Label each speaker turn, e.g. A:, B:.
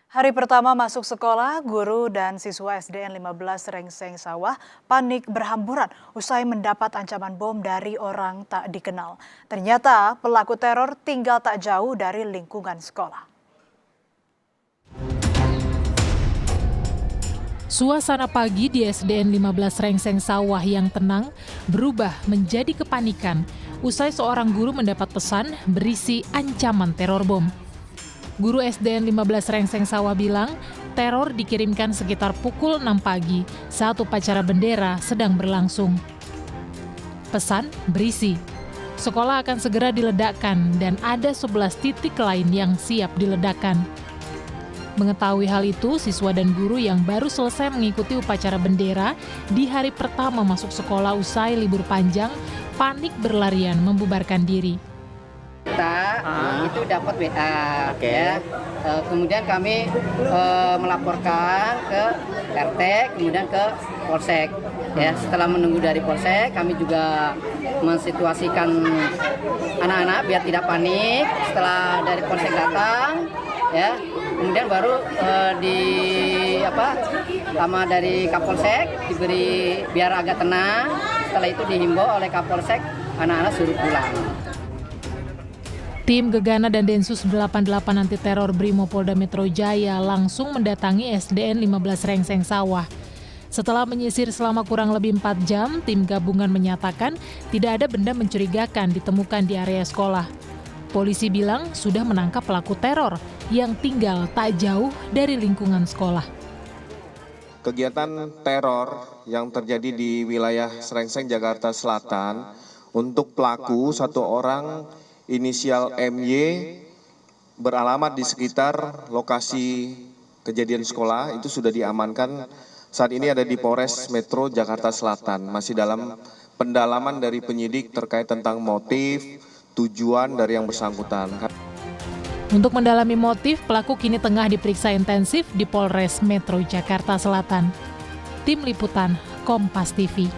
A: Hari pertama masuk sekolah, guru dan siswa SDN 15 Rengseng Sawah panik berhamburan usai mendapat ancaman bom dari orang tak dikenal. Ternyata pelaku teror tinggal tak jauh dari lingkungan sekolah.
B: Suasana pagi di SDN 15 Rengseng Sawah yang tenang berubah menjadi kepanikan usai seorang guru mendapat pesan berisi ancaman teror bom. Guru SDN 15 Rengseng Sawah bilang teror dikirimkan sekitar pukul 6 pagi saat upacara bendera sedang berlangsung. Pesan berisi, sekolah akan segera diledakkan dan ada 11 titik lain yang siap diledakkan. Mengetahui hal itu, siswa dan guru yang baru selesai mengikuti upacara bendera di hari pertama masuk sekolah usai libur panjang panik berlarian membubarkan diri.
C: Kita itu dapat WA, ya. Kemudian kami melaporkan ke RT, kemudian ke Polsek. Ya, setelah menunggu dari Polsek, kami juga mensituasikan anak-anak biar tidak panik. Setelah dari Polsek datang, ya, kemudian baru sama dari Kapolsek diberi biar agak tenang. Setelah itu dihimbau oleh Kapolsek, anak-anak suruh pulang.
B: Tim Gegana dan Densus 88 Anti Teror Brimopolda Metro Jaya langsung mendatangi SDN 15 Rengseng Sawah. Setelah menyisir selama kurang lebih 4 jam, tim gabungan menyatakan tidak ada benda mencurigakan ditemukan di area sekolah. Polisi bilang sudah menangkap pelaku teror yang tinggal tak jauh dari lingkungan sekolah.
D: Kegiatan teror yang terjadi di wilayah Rengseng, Jakarta Selatan, untuk pelaku satu orang inisial MY beralamat di sekitar lokasi kejadian sekolah itu sudah diamankan. Saat ini ada di Polres Metro Jakarta Selatan, masih dalam pendalaman dari penyidik terkait tentang motif, tujuan dari yang bersangkutan.
B: Untuk mendalami motif, pelaku kini tengah diperiksa intensif di Polres Metro Jakarta Selatan. Tim Liputan Kompas TV.